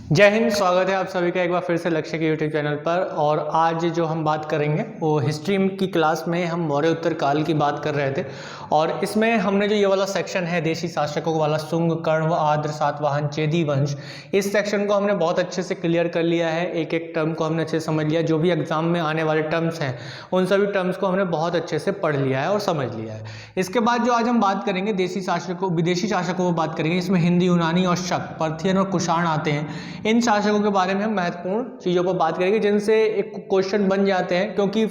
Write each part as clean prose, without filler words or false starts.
जय हिंद। स्वागत है आप सभी का एक बार फिर से लक्ष्य के यूट्यूब चैनल पर। और आज जो हम बात करेंगे वो हिस्ट्री की क्लास में हम मौर्य उत्तर काल की बात कर रहे थे। और इसमें हमने जो ये वाला सेक्शन है देशी शासकों वाला शुंग, कण्व, आद्र, सातवाहन, चेदी वंश, इस सेक्शन को हमने बहुत अच्छे से क्लियर कर लिया है। एक एक टर्म को हमने अच्छे से समझ लिया। जो भी एग्जाम में आने वाले टर्म्स हैं उन सभी टर्म्स को हमने बहुत अच्छे से पढ़ लिया है और समझ लिया है। इसके बाद जो आज हम बात करेंगे देशी शासकों, विदेशी शासकों को बात करेंगे। इसमें हिंदी, यूनानी और शक, पार्थियन और कुषाण आते हैं। इन शासकों के बारे में हम महत्वपूर्ण चीज़ों पर बात करेंगे जिनसे एक क्वेश्चन बन जाते हैं, क्योंकि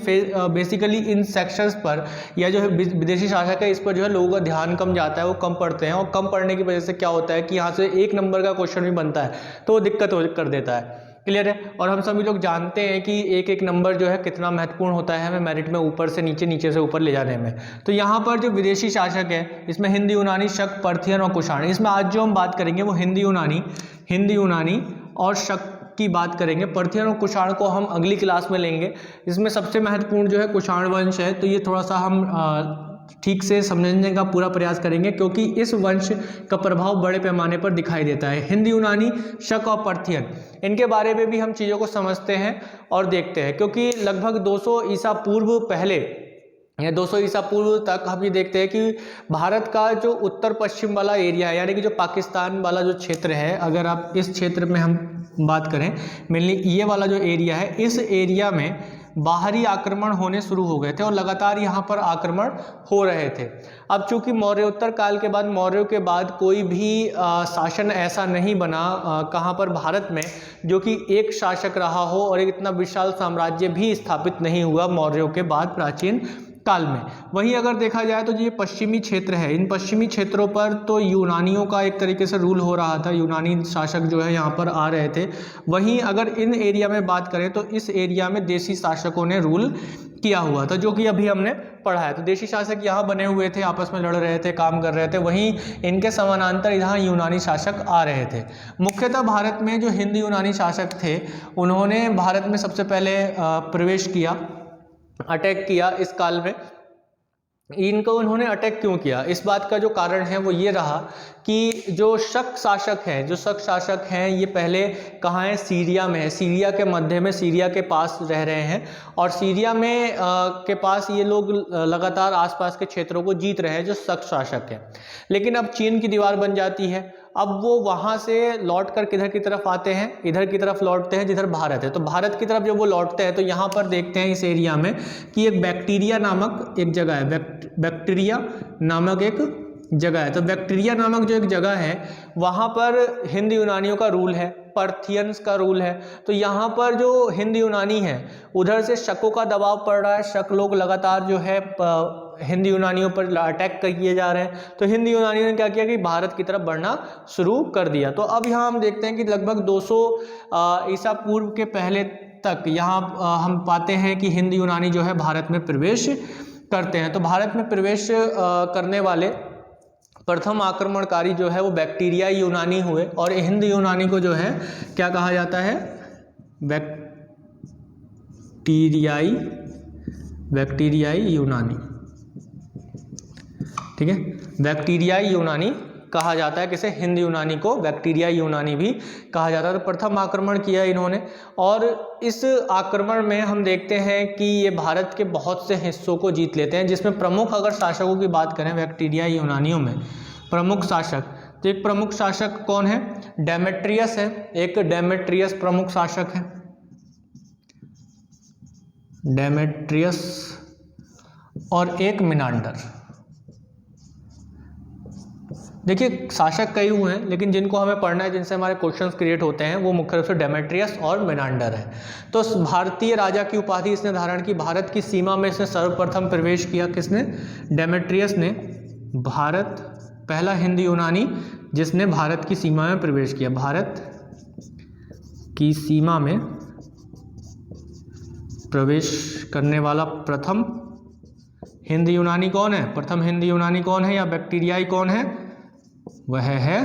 बेसिकली इन सेक्शंस पर या जो है विदेशी शासक है इस पर जो है लोगों का ध्यान कम जाता है, वो कम पढ़ते हैं। और कम पढ़ने की वजह से क्या होता है कि यहाँ से एक नंबर का क्वेश्चन भी बनता है तो वो दिक्कत कर देता है। क्लियर है। और हम सभी लोग जानते हैं कि एक एक नंबर जो है कितना महत्वपूर्ण होता है हमें मेरिट में ऊपर से नीचे, नीचे से ऊपर ले जाने में। तो यहाँ पर जो विदेशी शासक है इसमें हिंदी, यूनानी, शक, पार्थियन और कुषाण, इसमें आज जो हम बात करेंगे वो हिंदी यूनानी और शक की बात करेंगे। पार्थियन और कुषाण को हम अगली क्लास में लेंगे। इसमें सबसे महत्वपूर्ण जो है कुषाण वंश है, तो ये थोड़ा सा हम ठीक से समझने का पूरा प्रयास करेंगे, क्योंकि इस वंश का प्रभाव बड़े पैमाने पर दिखाई देता है। हिंदी, यूनानी, शक और पार्थियन, इनके बारे में भी हम चीज़ों को समझते हैं और देखते हैं, क्योंकि लगभग 200 ईसा पूर्व पहले या 200 ईसा पूर्व तक हम ये देखते हैं कि भारत का जो उत्तर पश्चिम वाला एरिया है, यानी कि जो पाकिस्तान वाला जो क्षेत्र है, अगर आप इस क्षेत्र में हम बात करें, मेनली ये वाला जो एरिया है, इस एरिया में बाहरी आक्रमण होने शुरू हो गए थे और लगातार यहाँ पर आक्रमण हो रहे थे। अब चूंकि मौर्योत्तर काल के बाद, मौर्यों के बाद कोई भी शासन ऐसा नहीं बना कहाँ पर भारत में जो कि एक शासक रहा हो, और एक इतना विशाल साम्राज्य भी स्थापित नहीं हुआ मौर्यों के बाद प्राचीन काल में। वहीं अगर देखा जाए तो ये पश्चिमी क्षेत्र है, इन पश्चिमी क्षेत्रों पर तो यूनानियों का एक तरीके से रूल हो रहा था, यूनानी शासक जो है यहाँ पर आ रहे थे। वहीं अगर इन एरिया में बात करें तो इस एरिया में देशी शासकों ने रूल किया हुआ था, जो कि अभी हमने पढ़ा है। तो देशी शासक यहाँ बने हुए थे, आपस में लड़ रहे थे, काम कर रहे थे, वहीं इनके समानांतर यहाँ यूनानी शासक आ रहे थे। मुख्यतः भारत में जो हिंदी यूनानी शासक थे उन्होंने भारत में सबसे पहले प्रवेश किया, अटैक किया इस काल में। इनको उन्होंने अटैक क्यों किया, इस बात का जो कारण है वो ये रहा कि जो शक शासक हैं ये पहले कहाँ है, सीरिया में है। सीरिया के मध्य में, सीरिया के पास रह रहे हैं, और सीरिया में के पास ये लोग लगातार आसपास के क्षेत्रों को जीत रहे हैं, जो शक शासक है। लेकिन अब चीन की दीवार बन जाती है। अब वो वहाँ से लौट कर किधर की तरफ आते हैं, इधर की तरफ लौटते हैं जिधर भारत है। तो भारत की तरफ जब वो लौटते हैं तो यहाँ पर देखते हैं इस एरिया में कि एक बैक्टीरिया नामक एक जगह है, बैक्टीरिया नामक एक जगह है। तो बैक्टीरिया नामक जो एक जगह है वहाँ पर हिंद यूनानियों का रूल है, पार्थियंस का रूल है। तो यहाँ पर जो हिंद यूनानी है उधर से शकों का दबाव पड़ रहा है, शक लोग लगातार जो है हिंद यूनानियों पर अटैक किए जा रहे हैं। तो हिंद यूनानियों ने क्या किया कि भारत की तरफ बढ़ना शुरू कर दिया। तो अब यहाँ हम देखते हैं कि लगभग 200 ईसा पूर्व के पहले तक यहाँ हम पाते हैं कि हिंद यूनानी जो है भारत में प्रवेश करते हैं। तो भारत में प्रवेश करने वाले प्रथम आक्रमणकारी जो है वो बैक्टीरियाई यूनानी हुए, और हिंद यूनानी को जो है क्या कहा जाता है, बैक्टीरियाई यूनानी। ठीक है, बैक्टीरियाई यूनानी कहा जाता है किसे, हिंद यूनानी को बैक्टीरियाई यूनानी भी कहा जाता है। तो प्रथम आक्रमण किया इन्होंने, और इस आक्रमण में हम देखते हैं कि ये भारत के बहुत से हिस्सों को जीत लेते हैं, जिसमें प्रमुख अगर शासकों की बात करें बैक्टीरियाई यूनानियों में प्रमुख शासक, तो एक प्रमुख शासक कौन है, डेमेट्रियस है। एक डेमेट्रियस प्रमुख शासक है, डेमेट्रियस, और एक मिनांडर। देखिए शासक कई हुए हैं, लेकिन जिनको हमें पढ़ना है, जिनसे हमारे क्वेश्चंस क्रिएट होते हैं, वो मुख्य रूप से डेमेट्रियस और मिनांडर है। तो भारतीय राजा की उपाधि इसने धारण की, भारत की सीमा में इसने सर्वप्रथम प्रवेश किया। किसने, डेमेट्रियस ने। भारत, पहला हिंद यूनानी जिसने भारत की सीमा में प्रवेश किया। भारत की सीमा में प्रवेश करने वाला प्रथम हिंद यूनानी कौन है, प्रथम हिंद यूनानी कौन है या बैक्टीरियाई कौन है, वह है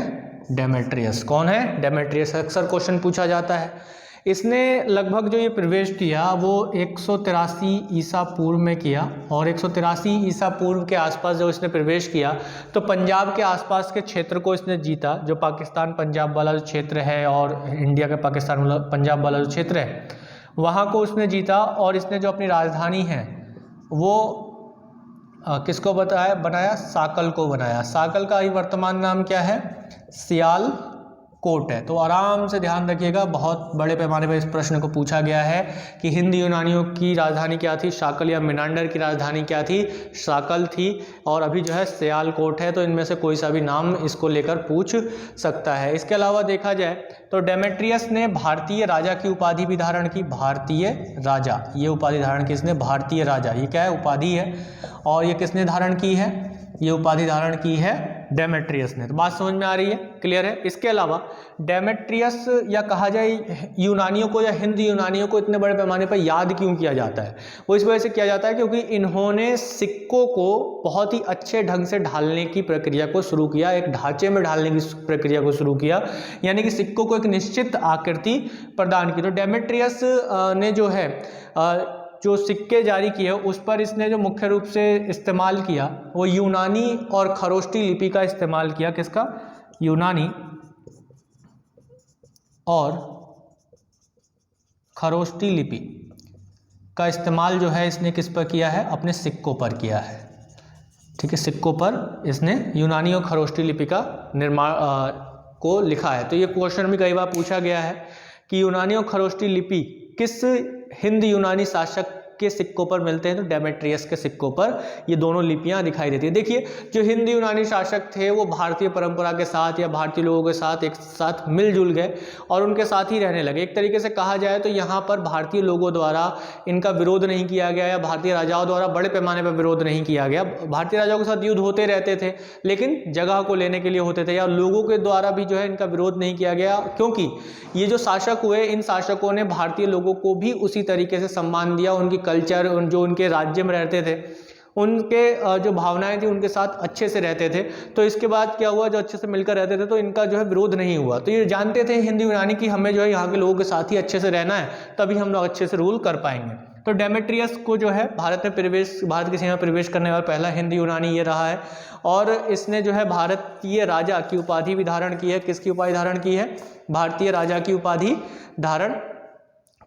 डेमेट्रियस। कौन है, डेमेट्रियस। अक्सर क्वेश्चन पूछा जाता है। इसने लगभग जो ये प्रवेश किया वो 183 ईसा पूर्व में किया, और 183 ईसा पूर्व के आसपास जब इसने प्रवेश किया तो पंजाब के आसपास के क्षेत्र को इसने जीता, जो पाकिस्तान पंजाब वाला जो क्षेत्र है और इंडिया का पाकिस्तान वाला पंजाब वाला जो क्षेत्र है वहाँ को उसने जीता। और इसने जो अपनी राजधानी है वो किसको बनाया? साकल को बनाया। साकल का ही वर्तमान नाम क्या है? सियालकोट है। तो आराम से ध्यान रखिएगा, बहुत बड़े पैमाने पर इस प्रश्न को पूछा गया है कि हिंद यूनानियों की राजधानी क्या थी? साकल। या मिनांडर की राजधानी क्या थी? साकल थी। और अभी जो है सियालकोट है। तो इनमें से कोई सा भी नाम इसको लेकर पूछ सकता है। इसके अलावा देखा जाए तो डेमेट्रियस ने भारतीय राजा की उपाधि भी धारण की। भारतीय राजा, ये उपाधि धारण की इसने, भारतीय राजा, ये क्या है? उपाधि है। और ये किसने धारण की है? ये उपाधि धारण की है डेमेट्रियस ने। तो बात समझ में आ रही है? क्लियर है? इसके अलावा डेमेट्रियस या कहा जाए यूनानियों को या हिंद यूनानियों को इतने बड़े पैमाने पर याद क्यों किया जाता है? वो इस वजह से किया जाता है क्योंकि इन्होंने सिक्कों को बहुत ही अच्छे ढंग से ढालने की प्रक्रिया को शुरू किया, एक ढांचे में ढालने की प्रक्रिया को शुरू किया, यानी कि सिक्कों को एक निश्चित आकृति प्रदान की। तो डेमेट्रियस ने जो है जो सिक्के जारी किए उस पर इसने जो मुख्य रूप से इस्तेमाल किया वो यूनानी और खरोष्टी लिपि का इस्तेमाल किया। किसका? यूनानी और खरोष्टी लिपि का इस्तेमाल जो है इसने किस पर किया है? अपने सिक्कों पर किया है। ठीक है, सिक्कों पर इसने यूनानी और खरोष्टी लिपि का निर्माण को लिखा है। तो ये क्वेश्चन भी कई बार पूछा गया है कि यूनानी और खरोष्टी लिपि किस हिंद यूनानी शासक के सिक्कों पर मिलते हैं? तो डेमेट्रियस के सिक्कों पर ये दोनों लिपियां दिखाई देती है। देखिए, जो हिंद यूनानी शासक थे वो भारतीय परंपरा के साथ या भारतीय लोगों के साथ एक साथ मिलजुल गए और उनके साथ ही रहने लगे। एक तरीके से कहा जाए तो यहाँ पर भारतीय लोगों द्वारा इनका विरोध नहीं किया गया या भारतीय राजाओं द्वारा बड़े पैमाने पर विरोध नहीं किया गया। भारतीय राजाओं के साथ युद्ध होते रहते थे लेकिन जगह को लेने के लिए होते थे, या लोगों के द्वारा भी जो है इनका विरोध नहीं किया गया, क्योंकि ये जो शासक हुए इन शासकों ने भारतीय लोगों को भी उसी तरीके से सम्मान दिया। उनकी कल्चर, जो उनके राज्य में रहते थे उनके जो भावनाएं थी उनके साथ अच्छे से रहते थे। तो इसके बाद क्या हुआ, जो अच्छे से मिलकर रहते थे तो इनका जो है विरोध नहीं हुआ। तो ये जानते थे हिंद यूनानी कि हमें जो है यहाँ के लोगों के साथ ही अच्छे से रहना है, तभी हम लोग अच्छे से रूल कर पाएंगे। तो डेमेट्रियस को जो है भारत की सीमा में प्रवेश करने वाला पहला हिंद यूनानी ये रहा है। और इसने जो है भारतीय राजा की उपाधि भी धारण की है। किसकी उपाधि धारण की है? भारतीय राजा की उपाधि धारण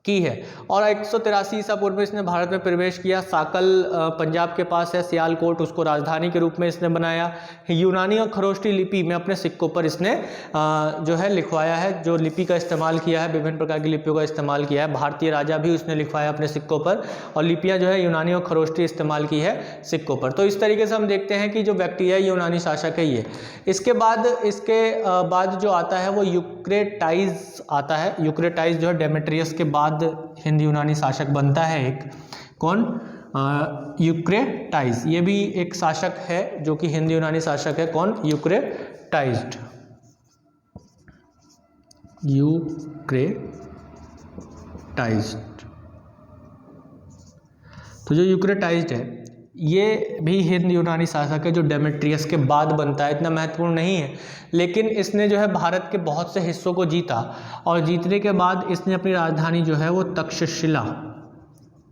की है। और 183 ईसा पूर्व में इसने भारत में प्रवेश किया। साकल पंजाब के पास है, सियालकोट उसको राजधानी के रूप में इसने बनाया। यूनानी और खरोष्टी लिपि में अपने सिक्कों पर इसने जो है लिखवाया है, जो लिपि का इस्तेमाल किया है, विभिन्न प्रकार की लिपियों का इस्तेमाल किया है। भारतीय राजा भी उसने लिखवाया अपने सिक्कों पर, और लिपियाँ जो है यूनानी और खरोष्टी इस्तेमाल की है सिक्कों पर। तो इस तरीके से हम देखते हैं कि जो व्यक्ति है यूनानी शासक है ये। इसके बाद जो आता है वो यूक्रेटाइज आता है। यूक्रेटाइज जो है डेमेट्रियस के बाद हिंद यूनानी शासक बनता है एक। कौन? यूक्रेटाइज। ये भी एक शासक है जो कि हिंद यूनानी शासक है। कौन? यूक्रेटाइज्ड। तो जो यूक्रेटाइज्ड है ये भी हिंद यूनानी शासक है जो डेमेट्रियस के बाद बनता है। इतना महत्वपूर्ण नहीं है, लेकिन इसने जो है भारत के बहुत से हिस्सों को जीता, और जीतने के बाद इसने अपनी राजधानी जो है वो तक्षशिला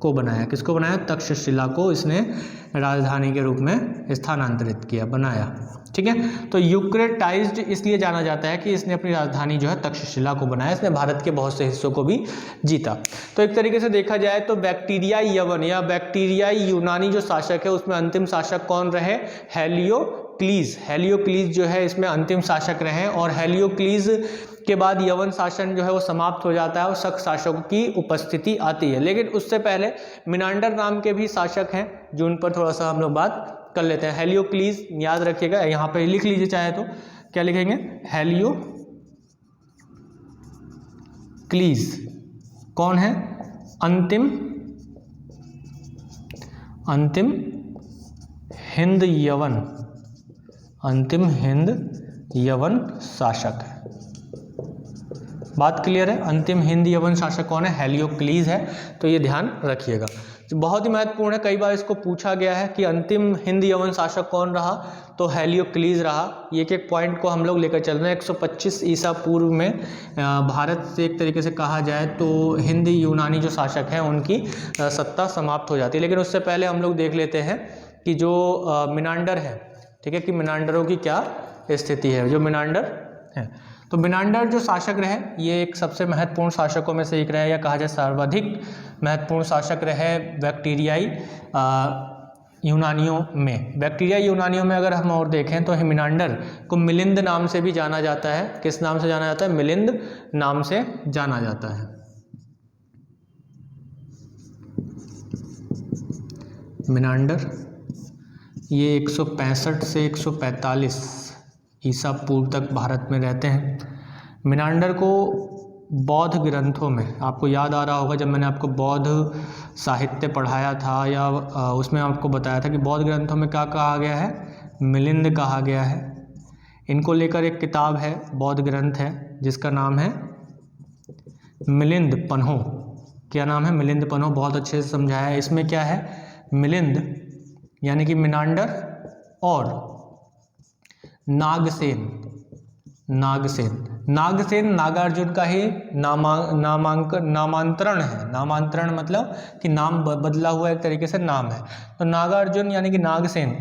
को बनाया। किसको बनाया? तक्षशिला को इसने राजधानी के रूप में स्थानांतरित किया, बनाया। ठीक है, तो यूक्रेटाइज्ड इसलिए जाना जाता है कि इसने अपनी राजधानी जो है तक्षशिला को बनाया। इसने भारत के बहुत से हिस्सों को भी जीता। तो एक तरीके से देखा जाए तो बैक्टीरियाई यवन या बैक्टीरियाई यूनानी जो शासक है उसमें अंतिम शासक कौन रहे? हेलियोक्लीज। हेलियोक्लीज जो है इसमें अंतिम शासक रहे, और हेलियोक्लीज के बाद यवन शासन जो है वो समाप्त हो जाता है और शक शासकों की उपस्थिति आती है। लेकिन उससे पहले मिनांडर नाम के भी शासक हैं जो उन पर थोड़ा सा हम लोग बात कर लेते हैं। हेलियोक्लीज याद रखिएगा, यहाँ पे लिख लीजिए चाहे तो। क्या लिखेंगे? हेलियोक्लीज कौन है? अंतिम हिंद यवन शासक है। बात क्लियर है? अंतिम हिंद यवन शासक कौन है? हेलियोक्लीज है। तो ये ध्यान रखिएगा, बहुत ही महत्वपूर्ण है। कई बार इसको पूछा गया है कि अंतिम हिंद यवन शासक कौन रहा, तो तो हेलियोक्लीज रहा। ये एक पॉइंट को हम लोग लेकर चल रहे हैं। 125 ईसा पूर्व में भारत से एक तरीके से कहा जाए तो हिंदी यूनानी जो शासक हैं उनकी सत्ता समाप्त हो जाती है। लेकिन उससे पहले हम लोग देख लेते हैं कि जो मिनांडर है, ठीक है, कि मिनांडरों की क्या स्थिति है। जो मिनांडर है, तो मिनांडर जो शासक रहे ये एक सबसे महत्वपूर्ण शासकों में से एक रहे, या कहा जाए सर्वाधिक महत्वपूर्ण शासक रहे बैक्टीरियाई यूनानियों में। बैक्टीरियाई यूनानियों में अगर हम और देखें तो मिनांडर को मिलिंद नाम से भी जाना जाता है। किस नाम से जाना जाता है? मिलिंद नाम से जाना जाता है। मिनांडर ये 165 से 145 ईसा पूर्व तक भारत में रहते हैं। मिनांडर को बौद्ध ग्रंथों में, आपको याद आ रहा होगा जब मैंने आपको बौद्ध साहित्य पढ़ाया था या उसमें आपको बताया था कि बौद्ध ग्रंथों में क्या कहा गया है? मिलिंद कहा गया है। इनको लेकर एक किताब है, बौद्ध ग्रंथ है, जिसका नाम है मिलिंद पन्हो। क्या नाम है? मिलिंद पन्हो। बहुत अच्छे से समझाया है। इसमें क्या है? मिलिंद यानी कि मिनांडर और नागसेन। नागसेन नागार्जुन का ही नामांतरण है। नामांतरण मतलब कि नाम बदला हुआ एक तरीके से नाम है। तो नागार्जुन यानी कि नागसेन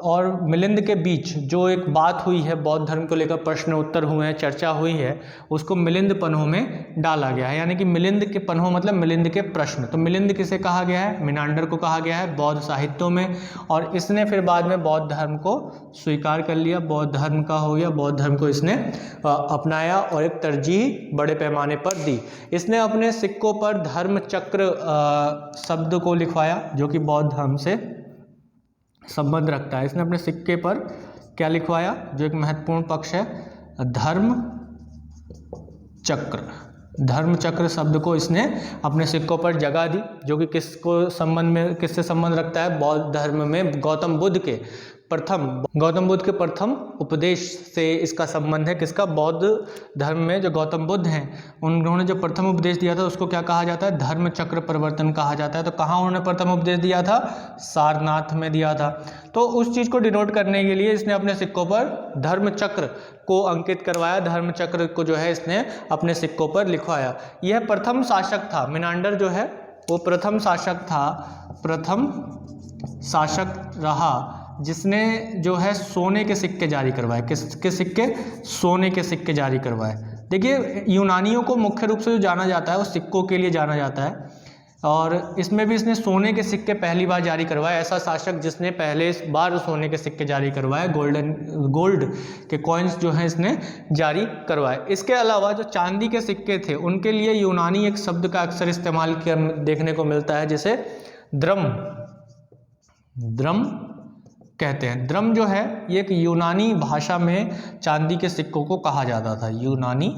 और मिलिंद के बीच जो एक बात हुई है, बौद्ध धर्म को लेकर प्रश्न उत्तर हुए हैं, चर्चा हुई है, उसको मिलिंद पन्हो में डाला गया है। यानी कि मिलिंद के पन्हो मतलब मिलिंद के प्रश्न। तो मिलिंद किसे कहा गया है? मिनांडर को कहा गया है बौद्ध साहित्यों में। और इसने फिर बाद में बौद्ध धर्म को स्वीकार कर लिया, बौद्ध धर्म का हो गया, बौद्ध धर्म को इसने अपनाया और एक तरजीह बड़े पैमाने पर दी। इसने अपने सिक्कों पर धर्म चक्र शब्द को लिखवाया, जो कि बौद्ध धर्म से संबंध रखता है। इसने अपने सिक्के पर क्या लिखवाया, जो एक महत्वपूर्ण पक्ष है? धर्म चक्र। धर्म चक्र शब्द को इसने अपने सिक्कों पर जगह दी, जो कि किससे संबंध रखता है? बौद्ध धर्म में गौतम बुद्ध के प्रथम उपदेश से इसका संबंध है। किसका? बौद्ध धर्म में जो गौतम बुद्ध हैं उन्होंने जो प्रथम उपदेश दिया था उसको क्या कहा जाता है? धर्म चक्र प्रवर्तन कहा जाता है। तो कहाँ उन्होंने प्रथम उपदेश दिया था? सारनाथ में दिया था। तो उस चीज़ को डिनोट करने के लिए इसने अपने सिक्कों पर धर्म चक्र को अंकित करवाया। धर्म चक्र को जो है इसने अपने सिक्कों पर लिखवाया। यह प्रथम शासक था। मिनांडर जो है वो प्रथम शासक था, प्रथम शासक रहा जिसने जो है सोने के सिक्के जारी करवाए। किसके सिक्के? सोने के सिक्के जारी करवाए। देखिए, यूनानियों को मुख्य रूप से जो जाना जाता है वो सिक्कों के लिए जाना जाता है, और इसमें भी इसने सोने के सिक्के पहली बार जारी करवाए। ऐसा शासक जिसने पहले बार सोने के सिक्के जारी करवाए, गोल्ड के कॉइन्स जो हैं इसने जारी करवाए। इसके अलावा जो चांदी के सिक्के थे उनके लिए यूनानी एक शब्द का अक्सर इस्तेमाल देखने को मिलता है, जिसे द्रम कहते हैं। द्रम जो है ये एक यूनानी भाषा में चांदी के सिक्कों को कहा जाता था। यूनानी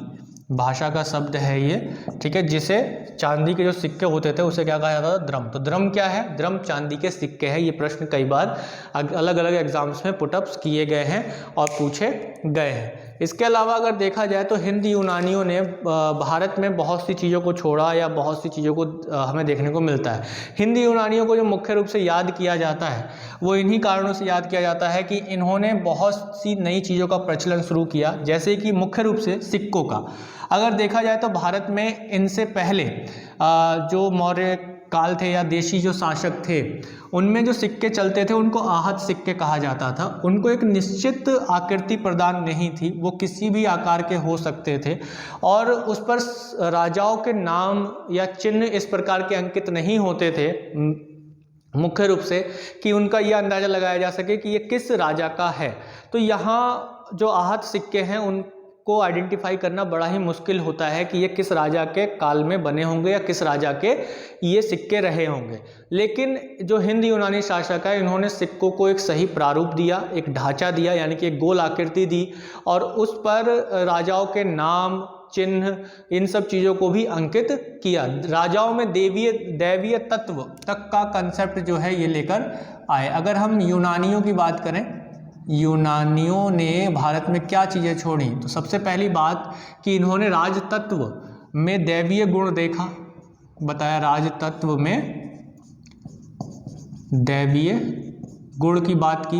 भाषा का शब्द है ये, ठीक है, जिसे चांदी के जो सिक्के होते थे उसे क्या कहा जाता था? द्रम। तो द्रम क्या है? द्रम चांदी के सिक्के हैं। ये प्रश्न कई बार अलग अलग एग्जाम्स में पुटअप्स किए गए हैं और पूछे गए हैं। इसके अलावा अगर देखा जाए तो हिंद यूनानियों ने भारत में बहुत सी चीज़ों को छोड़ा या बहुत सी चीज़ों को हमें देखने को मिलता है। हिंद यूनानियों को जो मुख्य रूप से याद किया जाता है वो इन्हीं कारणों से याद किया जाता है कि इन्होंने बहुत सी नई चीज़ों का प्रचलन शुरू किया, जैसे कि मुख्य रूप से सिक्कों का। अगर देखा जाए तो भारत में इनसे पहले जो मौर्य काल थे या देशी जो शासक थे उनमें जो सिक्के चलते थे उनको आहत सिक्के कहा जाता था। उनको एक निश्चित आकृति प्रदान नहीं थी, वो किसी भी आकार के हो सकते थे और उस पर राजाओं के नाम या चिन्ह इस प्रकार के अंकित नहीं होते थे मुख्य रूप से कि उनका यह अंदाज़ा लगाया जा सके कि ये किस राजा का है। तो यहाँ जो आहत सिक्के हैं उनको आइडेंटिफाई करना बड़ा ही मुश्किल होता है कि ये किस राजा के काल में बने होंगे या किस राजा के ये सिक्के रहे होंगे। लेकिन जो हिंद यूनानी शासक है इन्होंने सिक्कों को एक सही प्रारूप दिया, एक ढांचा दिया, यानी कि एक गोल आकृति दी और उस पर राजाओं के नाम, चिन्ह, इन सब चीज़ों को भी अंकित किया। राजाओं में दैवीय तत्व तक का कंसेप्ट जो है ये लेकर आए। अगर हम यूनानियों की बात करें, यूनानियों ने भारत में क्या चीज़ें छोड़ी, तो सबसे पहली बात कि इन्होंने राजतत्व में दैवीय गुण देखा, बताया राजतत्व में दैवीय गुण की बात की।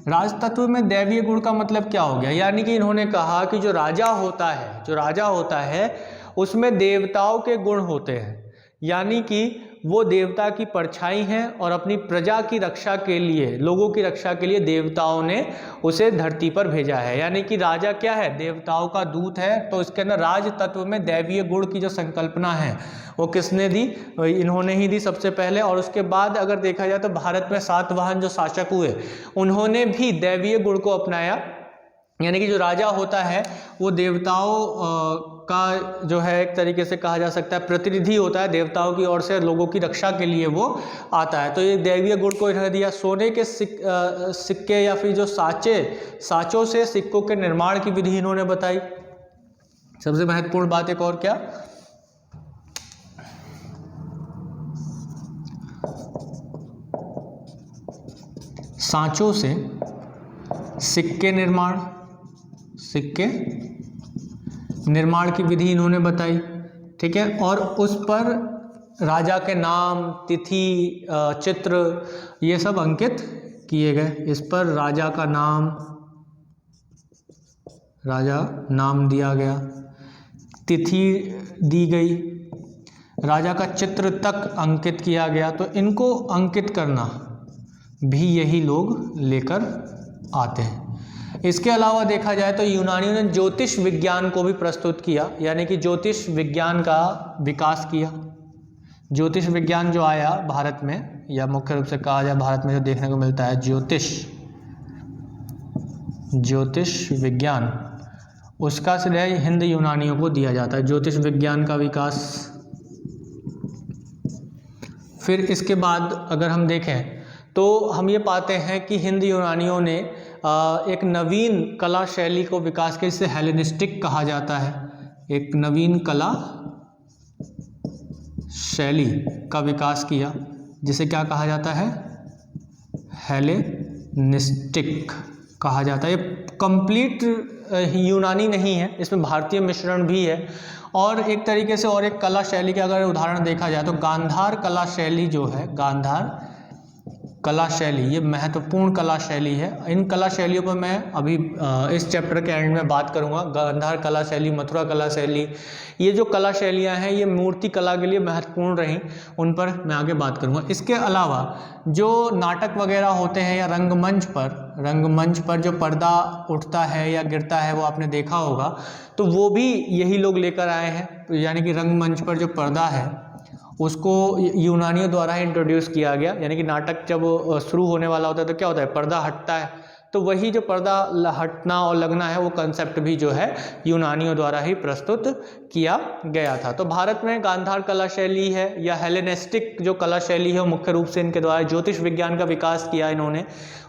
राजतत्व में दैवीय गुण का मतलब क्या हो गया, यानी कि इन्होंने कहा कि जो राजा होता है उसमें देवताओं के गुण होते हैं, यानी कि वो देवता की परछाई हैं और अपनी प्रजा की रक्षा के लिए, लोगों की रक्षा के लिए देवताओं ने उसे धरती पर भेजा है। यानी कि राजा क्या है, देवताओं का दूत है। तो इसके अंदर राज तत्व में दैवीय गुण की जो संकल्पना है वो किसने दी, इन्होंने ही दी सबसे पहले। और उसके बाद अगर देखा जाए तो भारत में सातवाहन जो शासक हुए उन्होंने भी दैवीय गुण को अपनाया, यानी कि जो राजा होता है वो देवताओं का जो है एक तरीके से कहा जा सकता है प्रतिनिधि होता है, देवताओं की ओर से लोगों की रक्षा के लिए वो आता है। तो ये दैवीय गुण को इन्होंने दिया। सोने के सिक्के या फिर जो साँचों से सिक्कों के निर्माण की विधि इन्होंने बताई। सबसे महत्वपूर्ण बात एक और क्या, साँचों से सिक्के निर्माण की विधि इन्होंने बताई, ठीक है। और उस पर राजा के नाम, तिथि, चित्र ये सब अंकित किए गए। इस पर राजा नाम दिया गया, तिथि दी गई, राजा का चित्र तक अंकित किया गया। तो इनको अंकित करना भी यही लोग लेकर आते हैं। इसके अलावा देखा जाए तो यूनानियों ने ज्योतिष विज्ञान को भी प्रस्तुत किया, यानी कि ज्योतिष विज्ञान का विकास किया। ज्योतिष विज्ञान जो आया भारत में, या मुख्य रूप से कहा जाए भारत में जो देखने को मिलता है ज्योतिष विज्ञान, उसका श्रेय हिंद यूनानियों को दिया जाता है, ज्योतिष विज्ञान का विकास। फिर इसके बाद अगर हम देखें तो हम ये पाते हैं कि हिंद यूनानियों ने एक नवीन कला शैली को विकास किया, जिसे हेलेनिस्टिक कहा जाता है। एक नवीन कला शैली का विकास किया, जिसे क्या कहा जाता है, हेलेनिस्टिक कहा जाता है। ये कंप्लीट यूनानी नहीं है, इसमें भारतीय मिश्रण भी है। और एक तरीके से और एक कला शैली का अगर उदाहरण देखा जाए तो गांधार कला शैली जो है, गांधार कला शैली, ये महत्वपूर्ण कला शैली है। इन कला शैलियों पर मैं अभी इस चैप्टर के एंड में बात करूंगा। गांधार कला शैली, मथुरा कला शैली, ये जो कला शैलियां हैं ये मूर्ति कला के लिए महत्वपूर्ण रहीं, उन पर मैं आगे बात करूंगा। इसके अलावा जो नाटक वगैरह होते हैं या रंगमंच पर जो पर्दा उठता है या गिरता है वो आपने देखा होगा, तो वो भी यही लोग लेकर आए हैं। यानी कि रंगमंच पर जो पर्दा है उसको यूनानियों द्वारा इंट्रोड्यूस किया गया। यानी कि नाटक जब शुरू होने वाला होता है तो क्या होता है, पर्दा हटता है, तो वही जो पर्दा हटना और लगना है वो कंसेप्ट भी जो है यूनानियों द्वारा ही प्रस्तुत किया गया था। तो भारत में गांधार कला शैली है या हेलेनिस्टिक जो कला शैली है वो मुख्य रूप से इनके द्वारा ज्योतिष विज्ञान का विकास किया इन्होंने।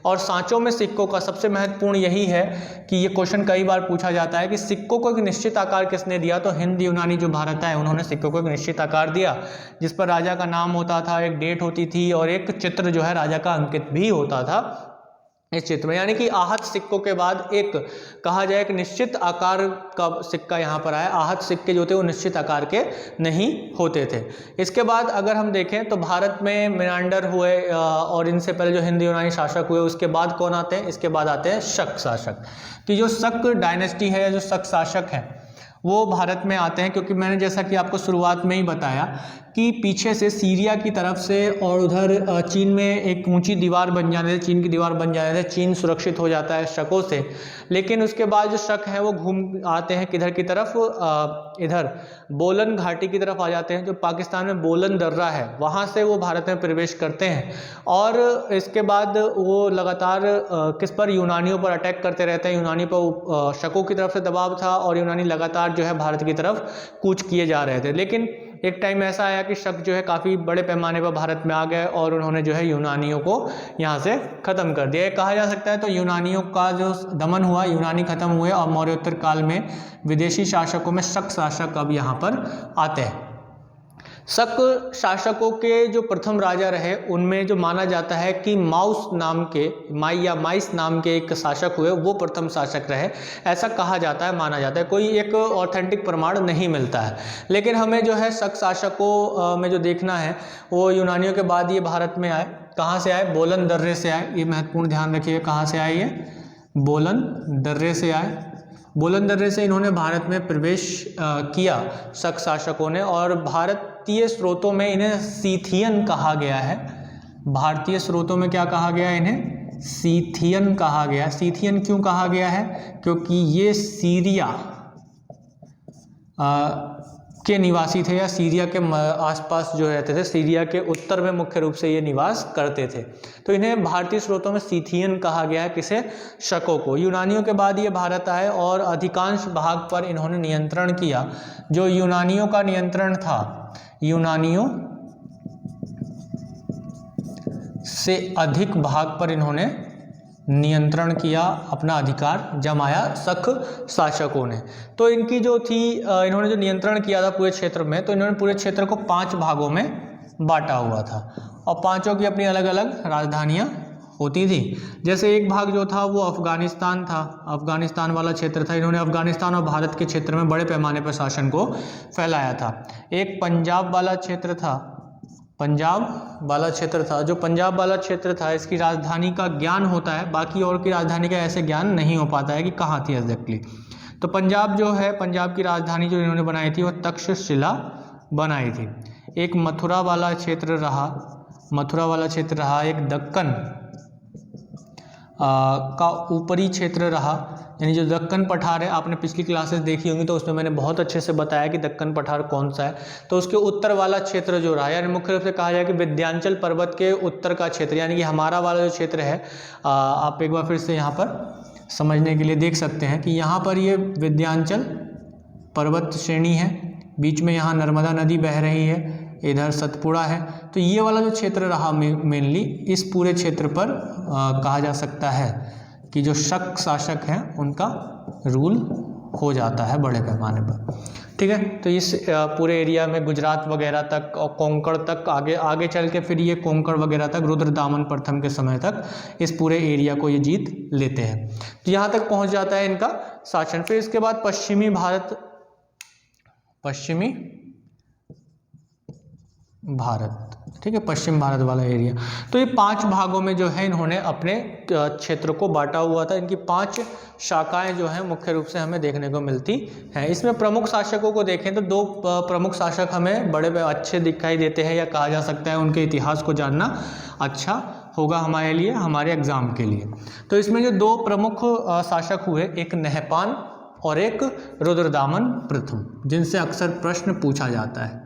और सांचों में सिक्कों का सबसे महत्वपूर्ण यही है कि ये क्वेश्चन कई बार पूछा जाता है कि सिक्कों को एक निश्चित आकार किसने दिया, तो हिंद यूनानी जो भारत है उन्होंने सिक्कों को एक निश्चित आकार दिया, जिस पर राजा का नाम होता था, एक डेट होती थी और एक चित्र जो है राजा का अंकित भी होता था इस चित्र में। यानी कि आहत सिक्कों के बाद एक कहा जाए एक निश्चित आकार का सिक्का यहाँ पर आया। आहत सिक्के जो थे वो निश्चित आकार के नहीं होते थे। इसके बाद अगर हम देखें तो भारत में मेनांडर हुए और इनसे पहले जो हिंद यूनानी शासक हुए, उसके बाद कौन आते हैं, इसके बाद आते हैं शक शासक। कि जो शक डायनेस्टी है, जो शक शासक है वो भारत में आते हैं, क्योंकि मैंने जैसा कि आपको शुरुआत में ही बताया कि पीछे से सीरिया की तरफ से और उधर चीन में एक ऊंची दीवार बन जाने से, चीन की दीवार बन जाने से चीन सुरक्षित हो जाता है शकों से। लेकिन उसके बाद जो शक है वो घूम आते हैं किधर की तरफ, इधर बोलन घाटी की तरफ आ जाते हैं। जो पाकिस्तान में बोलन दर्रा है वहाँ से वो भारत में प्रवेश करते हैं और इसके बाद वो लगातार किस पर, यूनानियों पर अटैक करते रहते हैं। यूनानी पर शकों की तरफ से दबाव था और यूनानी लगातार जो है भारत की तरफ कूच किए जा रहे थे। लेकिन एक टाइम ऐसा आया कि शक जो है काफ़ी बड़े पैमाने पर भारत में आ गए और उन्होंने जो है यूनानियों को यहाँ से ख़त्म कर दिया। कहा जा सकता है तो यूनानियों का जो दमन हुआ, यूनानी खत्म हुए और मौर्योत्तर काल में विदेशी शासकों में शक शासक अब यहाँ पर आते हैं। शक शासकों के जो प्रथम राजा रहे उनमें जो माना जाता है कि माइस नाम के एक शासक हुए, वो प्रथम शासक रहे, ऐसा कहा जाता है, माना जाता है। कोई एक ऑथेंटिक प्रमाण नहीं मिलता है, लेकिन हमें जो है शक शासकों में जो देखना है वो यूनानियों के बाद ये भारत में आए। कहाँ से आए? बोलन दर्रे से आए। ये महत्वपूर्ण ध्यान रखिए, कहाँ से आए? ये बोलन दर्रे से आए। बोलन दर्रे से इन्होंने भारत में प्रवेश किया शक शासकों ने, और भारतीय स्रोतों में इन्हें सीथियन कहा गया है। भारतीय स्रोतों में क्या कहा गया है? इन्हें सीथियन कहा गया। सीथियन क्यों कहा गया है? क्योंकि ये सीरिया के निवासी थे, या सीरिया के आसपास जो रहते थे, सीरिया के उत्तर में मुख्य रूप से ये निवास करते थे। तो इन्हें भारतीय स्रोतों में सीथियन कहा गया है। किसे? शकों को। यूनानियों के बाद ये भारत आए और अधिकांश भाग पर इन्होंने नियंत्रण किया। जो यूनानियों का नियंत्रण था, यूनानियों से अधिक भाग पर इन्होंने नियंत्रण किया, अपना अधिकार जमाया शक शासकों ने। तो इनकी जो थी, इन्होंने जो नियंत्रण किया था पूरे क्षेत्र में, तो इन्होंने पूरे क्षेत्र को 5 भागों में बांटा हुआ था, और पांचों की अपनी अलग अलग राजधानियां होती थी। जैसे एक भाग जो था वो अफगानिस्तान था, अफगानिस्तान वाला क्षेत्र था। इन्होंने अफगानिस्तान और भारत के क्षेत्र में बड़े पैमाने पर शासन को फैलाया था। एक पंजाब वाला क्षेत्र था, पंजाब वाला क्षेत्र था। जो पंजाब वाला क्षेत्र था, इसकी राजधानी का ज्ञान होता है, बाकी और की राजधानी का ऐसे ज्ञान नहीं हो पाता है कि कहाँ थी एग्जैक्टली। तो पंजाब जो है, पंजाब की राजधानी जो इन्होंने बनाई थी वो तक्षशिला बनाई थी। एक मथुरा वाला क्षेत्र रहा, मथुरा वाला क्षेत्र रहा। एक दक्कन का ऊपरी क्षेत्र रहा, यानी जो दक्कन पठार है, आपने पिछली क्लासेस देखी होंगी तो उसमें मैंने बहुत अच्छे से बताया कि दक्कन पठार कौन सा है। तो उसके उत्तर वाला क्षेत्र जो रहा, यानी मुख्य रूप से कहा जाए कि विंध्याचल पर्वत के उत्तर का क्षेत्र, यानी कि हमारा वाला जो क्षेत्र है, आप एक बार फिर से यहाँ पर समझने के लिए देख सकते हैं कि यहाँ पर ये विंध्याचल पर्वत श्रेणी है, बीच में यहाँ नर्मदा नदी बह रही है, इधर सतपुड़ा है। तो ये वाला जो क्षेत्र रहा मेनली, इस पूरे क्षेत्र पर कहा जा सकता है कि जो शक शासक हैं उनका रूल हो जाता है बड़े पैमाने पर। ठीक है, तो इस पूरे एरिया में गुजरात वगैरह तक और कोंकण तक, आगे चल के फिर ये कोंकण वगैरह तक, रुद्रदामन प्रथम के समय तक इस पूरे एरिया को ये जीत लेते हैं। तो यहाँ तक पहुँच जाता है इनका शासन। फिर इसके बाद पश्चिमी भारत, ठीक है, पश्चिम भारत वाला एरिया। तो ये 5 भागों में जो है इन्होंने अपने क्षेत्र को बांटा हुआ था। इनकी 5 शाखाएं जो हैं मुख्य रूप से हमें देखने को मिलती हैं। इसमें प्रमुख शासकों को देखें तो 2 प्रमुख शासक हमें बड़े अच्छे दिखाई देते हैं, या कहा जा सकता है उनके इतिहास को जानना अच्छा होगा हमारे लिए, हमारे एग्जाम के लिए। तो इसमें जो 2 प्रमुख शासक हुए, एक नहपान और एक रुद्रदामन प्रथम, जिनसे अक्सर प्रश्न पूछा जाता है।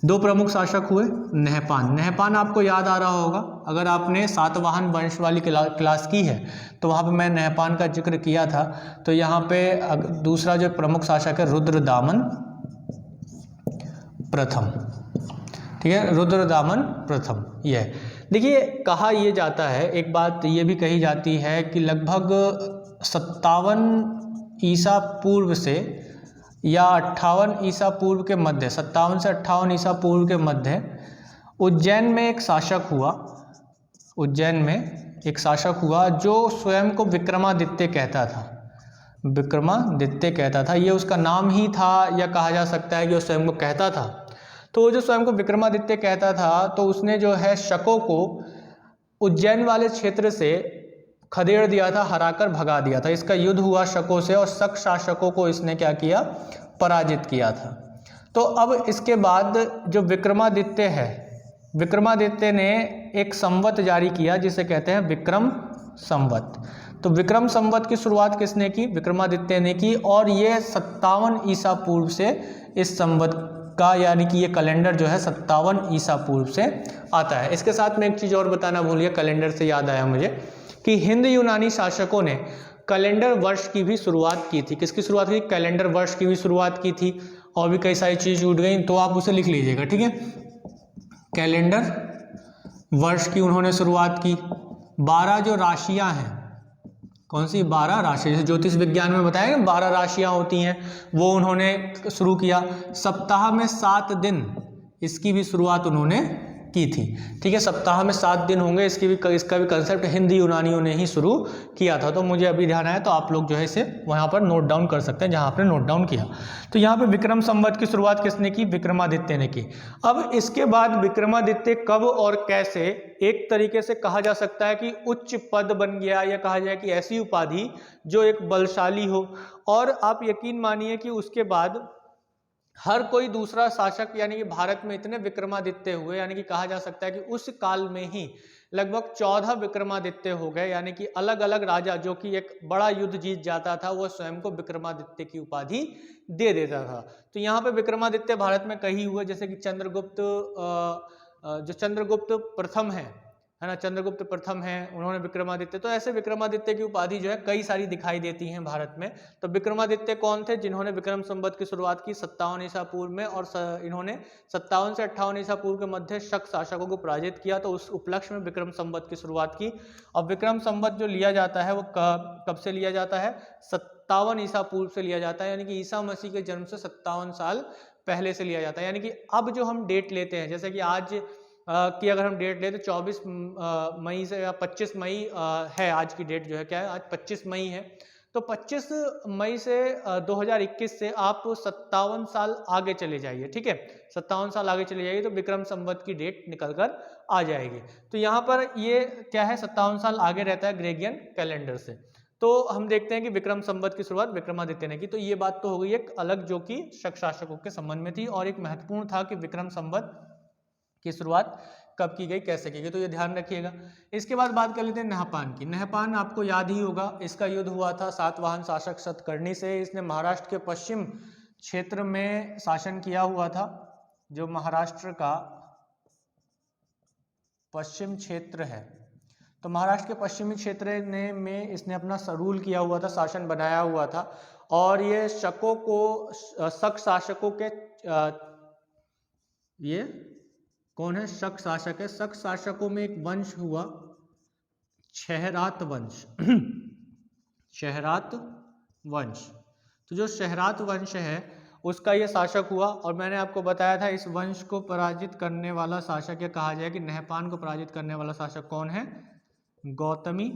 2 प्रमुख शासक हुए नहपान। नहपान आपको याद आ रहा होगा, अगर आपने सातवाहन वंश वाली क्लास की है तो वहाँ पे मैं नहपान का जिक्र किया था। तो यहाँ पे दूसरा जो प्रमुख शासक है रुद्रदामन प्रथम। ठीक है, रुद्रदामन प्रथम। यह देखिए, कहा यह जाता है, एक बात ये भी कही जाती है कि लगभग 57 ईसा पूर्व से या 58 ईसा पूर्व के मध्य, 57 से 58 ईसा पूर्व के मध्य उज्जैन में एक शासक हुआ, उज्जैन में एक शासक हुआ जो स्वयं को विक्रमादित्य कहता था। विक्रमादित्य कहता था, ये उसका नाम ही था, या कहा जा सकता है कि वो स्वयं को कहता था। तो वो जो स्वयं को विक्रमादित्य कहता था, तो उसने जो है शकों को उज्जैन वाले क्षेत्र से खदेड़ दिया था, हराकर भगा दिया था। इसका युद्ध हुआ शकों से, और शक शासकों को इसने क्या किया? पराजित किया था। तो अब इसके बाद जो विक्रमादित्य है, विक्रमादित्य ने एक संवत जारी किया जिसे कहते हैं विक्रम संवत। तो विक्रम संवत की शुरुआत किसने की? विक्रमादित्य ने की, और ये 57 ईसा पूर्व से इस संवत का, यानी कि ये कैलेंडर जो है 57 ईसा पूर्व से आता है। इसके साथ में एक चीज़ और बताना भूल गया, कैलेंडर से याद आया मुझे कि हिंद यूनानी शासकों ने कैलेंडर वर्ष की भी शुरुआत की थी। किसकी शुरुआत की? कैलेंडर वर्ष की भी शुरुआत की थी, और भी कई सारी चीज़ छूट गई, तो आप उसे लिख लीजिएगा। ठीक है, कैलेंडर वर्ष की उन्होंने शुरुआत की। 12 जो राशियां हैं, कौन सी? 12 राशि, जैसे ज्योतिष विज्ञान में बताया ना 12 राशियां होती हैं, वो उन्होंने शुरू किया। सप्ताह में 7 दिन, इसकी भी शुरुआत उन्होंने की थी। ठीक है, सप्ताह में 7 दिन होंगे, इसका भी कंसेप्ट हिंदी यूनानियों ने ही शुरू किया था। तो मुझे अभी ध्यान आया तो आप लोग जो है इसे वहाँ पर नोट डाउन कर सकते हैं जहाँ आपने नोट डाउन किया। तो यहाँ पे विक्रम संवत की शुरुआत किसने की? विक्रमादित्य ने की। अब इसके बाद विक्रमादित्य कब और कैसे एक तरीके से कहा जा सकता है कि उच्च पद बन गया, या कहा जाए कि ऐसी उपाधि जो एक बलशाली हो। और आप यकीन मानिए कि उसके बाद हर कोई दूसरा शासक यानी कि भारत में इतने विक्रमादित्य हुए, यानी कि कहा जा सकता है कि उस काल में ही लगभग 14 विक्रमादित्य हो गए, यानी कि अलग अलग राजा जो कि एक बड़ा युद्ध जीत जाता था वो स्वयं को विक्रमादित्य की उपाधि दे देता था। तो यहाँ पे विक्रमादित्य भारत में कई हुए, जैसे कि चंद्रगुप्त, जो चंद्रगुप्त प्रथम है ना, चंद्रगुप्त प्रथम है, उन्होंने विक्रमादित्य, तो ऐसे विक्रमादित्य की उपाधि जो है कई सारी दिखाई देती हैं भारत में। तो विक्रमादित्य कौन थे? जिन्होंने विक्रम संवत की शुरुआत की 57 ईसा पूर्व में, और इन्होंने 57 से 58 ईसा पूर्व के मध्य शक शासकों को पराजित किया, तो उस उपलक्ष्य में विक्रम संवत की शुरुआत की। और विक्रम संवत जो लिया जाता है वो कब से लिया जाता है? 57 ईसा पूर्व से लिया जाता है, यानी कि ईसा मसीह के जन्म से 57 साल पहले से लिया जाता है। यानी कि अब जो हम डेट लेते हैं, जैसे कि आज की अगर हम डेट ले तो 24 मई से, या 25 मई है आज की डेट, जो है क्या है, आज 25 मई है। तो 25 मई से 2021 से आप 57 साल आगे चले जाइए। ठीक है, 57 साल आगे चले जाइए तो विक्रम संवत की डेट निकल कर आ जाएगी। तो यहाँ पर ये क्या है, 57 साल आगे रहता है ग्रेगियन कैलेंडर से। तो हम देखते हैं कि विक्रम संवत की शुरुआत विक्रमादित्य ने की। तो ये बात तो हो गई एक अलग, जो कि शक शासकों के संबंध में थी, और एक महत्वपूर्ण था कि विक्रम संवत की शुरुआत कब की गई, कैसे की गई, तो ये ध्यान रखिएगा। इसके बाद बात कर लेते हैं नहपान की। नहपान आपको याद ही होगा, इसका युद्ध हुआ था सातवाहन शासक सतकर्णी से। इसने महाराष्ट्र के पश्चिम क्षेत्र में शासन किया हुआ था। जो महाराष्ट्र का पश्चिम क्षेत्र है, तो महाराष्ट्र के पश्चिमी क्षेत्र में इसने अपना रूल किया हुआ था, शासन बनाया हुआ था। और ये शकों को, शक शासकों के, ये कौन है? शक शासक है। शक शासकों में एक वंश हुआ शहरात वंश शहरात वंश। तो जो शहरात वंश है उसका ये शासक हुआ, और मैंने आपको बताया था इस वंश को पराजित करने वाला शासक, या कहा जाए कि नहपान को पराजित करने वाला शासक कौन है? गौतमी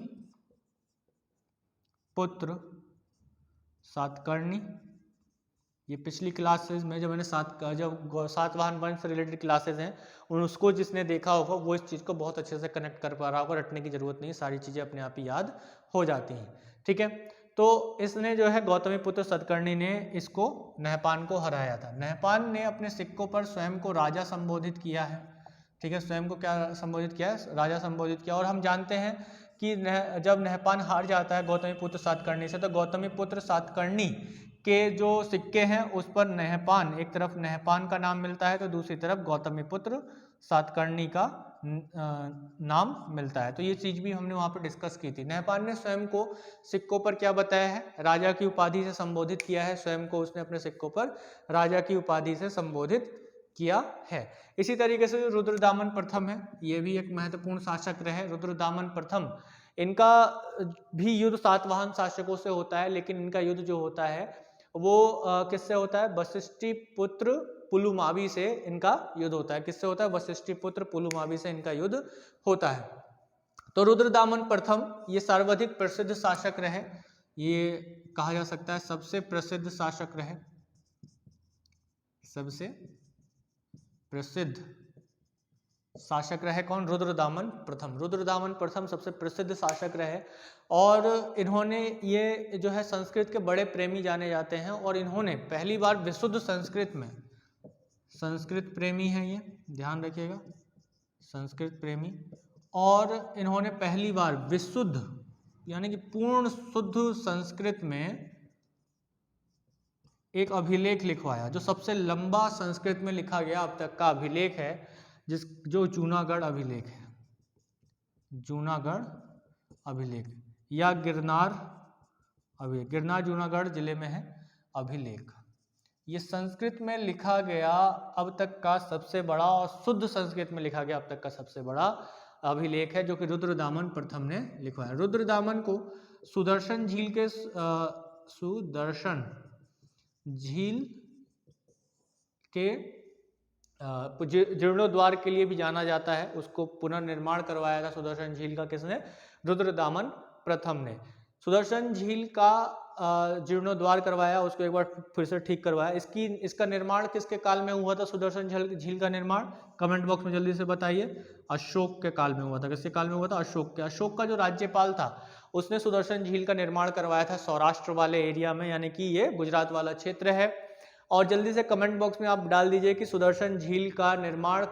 पुत्र सातकर्णी। ये पिछली क्लासेस में जब मैंने जब सातवाहन वंश से रिलेटेड क्लासेस हैं उसको जिसने देखा होगा वो इस चीज़ को बहुत अच्छे से कनेक्ट कर पा रहा होगा। रटने की जरूरत नहीं, सारी चीज़ें अपने आप ही याद हो जाती हैं। ठीक है, तो इसने जो है गौतमी पुत्र सतकर्णी ने इसको, नहपान को हराया था। नहपान ने अपने सिक्कों पर स्वयं को राजा संबोधित किया है। ठीक है, स्वयं को क्या संबोधित किया है? राजा संबोधित किया। और हम जानते हैं कि जब नहपान हार जाता है गौतमी पुत्र सातकर्णी से, तो गौतमी पुत्र सातकर्णी के जो सिक्के हैं उस पर नहपान, एक तरफ नहपान का नाम मिलता है तो दूसरी तरफ गौतमी पुत्र सातकर्णी का नाम मिलता है। तो ये चीज भी हमने वहां पर डिस्कस की थी। नहपान ने स्वयं को सिक्कों पर क्या बताया है? राजा की उपाधि से संबोधित किया है। स्वयं को उसने अपने सिक्कों पर राजा की उपाधि से संबोधित किया है। इसी तरीके से जो रुद्रदामन प्रथम है, ये भी एक महत्वपूर्ण शासक रहे। रुद्रदामन प्रथम, इनका भी युद्ध सातवाहन शासकों से होता है, लेकिन इनका युद्ध जो होता है वो किससे होता है? वशिष्ठी पुत्र पुलुमावी से इनका युद्ध होता है। किससे होता है? वशिष्ठी पुत्र पुलुमावी से इनका युद्ध होता है। तो रुद्रदामन प्रथम ये सर्वाधिक प्रसिद्ध शासक रहे। ये कहा जा सकता है सबसे प्रसिद्ध शासक रहे, सबसे प्रसिद्ध शासक रहे। कौन? रुद्रदामन प्रथम। रुद्रदामन प्रथम सबसे प्रसिद्ध शासक रहे, और इन्होंने, ये जो है संस्कृत के बड़े प्रेमी जाने जाते हैं, और इन्होंने पहली बार विशुद्ध संस्कृत में, संस्कृत प्रेमी है ये, ध्यान रखिएगा, संस्कृत प्रेमी, और इन्होंने पहली बार विशुद्ध यानी कि पूर्ण शुद्ध संस्कृत में एक अभिलेख लिखवाया, जो सबसे लंबा संस्कृत में लिखा गया अब तक का अभिलेख है, जो जूनागढ़ अभिलेख है। जूनागढ़ अभिलेख या गिरनार अभिलेख, गिरनार जूनागढ़ जिले में है अभिलेख। ये संस्कृत में लिखा गया अब तक का सबसे बड़ा, और शुद्ध संस्कृत में लिखा गया अब तक का सबसे बड़ा अभिलेख है, जो कि रुद्रदामन प्रथम ने लिखवाया। रुद्रदामन को सुदर्शन झील के सुदर्शन झील के जीर्णोद्वार के लिए भी जाना जाता है, उसको पुनर्निर्माण करवाया था सुदर्शन झील का किसने? रुद्रदामन प्रथम ने। सुदर्शन झील का जीर्णोद्वार करवाया, उसको एक बार फिर से ठीक करवाया। इसका निर्माण किसके काल में हुआ था? सुदर्शन झील का निर्माण कमेंट बॉक्स में जल्दी से बताइए। अशोक के काल में हुआ था। किसके काल में हुआ था? अशोक के। अशोक का जो राज्यपाल था उसने सुदर्शन झील का निर्माण करवाया था सौराष्ट्र वाले एरिया में, यानी कि ये गुजरात वाला क्षेत्र है। और जल्दी से कमेंट बॉक्स में आप डाल दीजिए कि सुदर्शन झील का निर्माण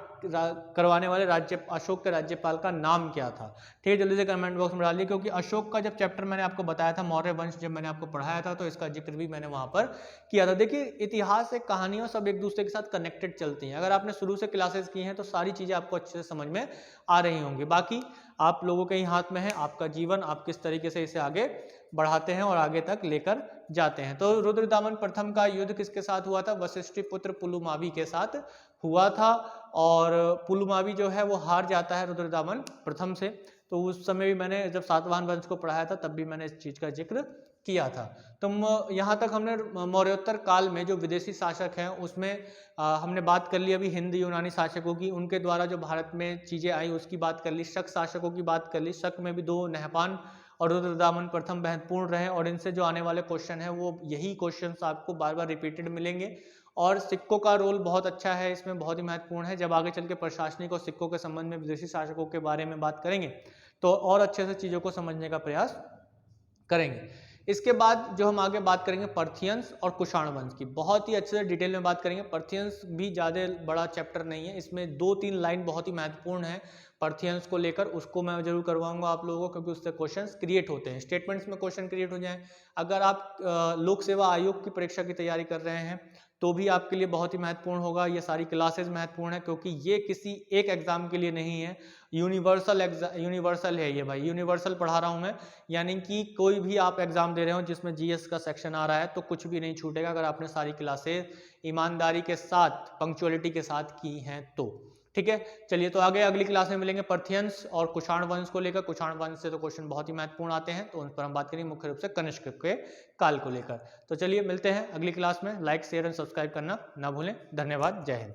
करवाने वाले अशोक के राज्यपाल का नाम क्या था। ठीक है, जल्दी से कमेंट बॉक्स में डालिए, क्योंकि अशोक का जब चैप्टर मैंने आपको बताया था, मौर्य वंश जब मैंने आपको पढ़ाया था, तो इसका जिक्र भी मैंने वहां पर किया था। देखिए, इतिहास से कहानियों सब एक दूसरे के साथ कनेक्टेड चलती हैं। अगर आपने शुरू से क्लासेस की हैं तो सारी चीजें आपको अच्छे से समझ में आ रही होंगी। बाकी आप लोगों के ही हाथ में है, आपका जीवन आप किस तरीके से इसे आगे बढ़ाते हैं और आगे तक लेकर जाते हैं। तो रुद्रदामन प्रथम का युद्ध किसके साथ हुआ था? वशिष्ठ पुत्र पुलुमावी के साथ हुआ था, और पुलुमावी जो है वो हार जाता है रुद्रदामन प्रथम से। तो उस समय भी मैंने जब सातवाहन वंश को पढ़ाया था तब भी मैंने इस चीज का जिक्र किया था। तो यहाँ तक हमने मौर्योत्तर काल में जो विदेशी शासक हैं उसमें हमने बात कर ली अभी हिंद यूनानी शासकों की, उनके द्वारा जो भारत में चीजें आई उसकी बात कर ली। शक शासकों की बात कर ली। शक में भी दो, नहपान और रुद्रदामन प्रथम महत्वपूर्ण रहे, और इनसे जो आने वाले क्वेश्चन है वो यही क्वेश्चंस आपको बार बार रिपीटेड मिलेंगे। और सिक्कों का रोल बहुत अच्छा है इसमें, बहुत ही महत्वपूर्ण है। जब आगे चल के प्रशासनिक और सिक्कों के संबंध में विदेशी शासकों के बारे में बात करेंगे तो और अच्छे से चीजों को समझने का प्रयास करेंगे। इसके बाद जो हम आगे बात करेंगे पर्थियंस और कुषाण वंश की, बहुत ही अच्छे से डिटेल में बात करेंगे। पर्थियंस भी ज़्यादा बड़ा चैप्टर नहीं है, इसमें 2-3 लाइन बहुत ही महत्वपूर्ण है पर्थियंस को लेकर, उसको मैं जरूर करवाऊंगा आप लोगों को, क्योंकि उससे क्वेश्चंस क्रिएट होते हैं, स्टेटमेंट्स में क्वेश्चन क्रिएट हो जाए। अगर आप लोक सेवा आयोग की परीक्षा की तैयारी कर रहे हैं तो भी आपके लिए बहुत ही महत्वपूर्ण होगा। ये सारी क्लासेस महत्वपूर्ण है, क्योंकि ये किसी एक एग्जाम के लिए नहीं है, यूनिवर्सल है ये भाई, यूनिवर्सल पढ़ा रहा हूँ मैं। यानी कि कोई भी आप एग्जाम दे रहे हो जिसमें जीएस का सेक्शन आ रहा है तो कुछ भी नहीं छूटेगा अगर आपने सारी क्लासेस ईमानदारी के साथ, पंक्चुअलिटी के साथ की हैं तो। ठीक है, चलिए तो आगे अगली क्लास में मिलेंगे पर्थियंस और कुषाण वंश को लेकर। कुषाण वंश से तो क्वेश्चन बहुत ही महत्वपूर्ण आते हैं, तो उन पर हम बात करेंगे मुख्य रूप से कनिष्क के काल को लेकर। तो चलिए मिलते हैं अगली क्लास में। लाइक, शेयर एंड सब्सक्राइब करना ना भूलें। धन्यवाद, जय हिंद।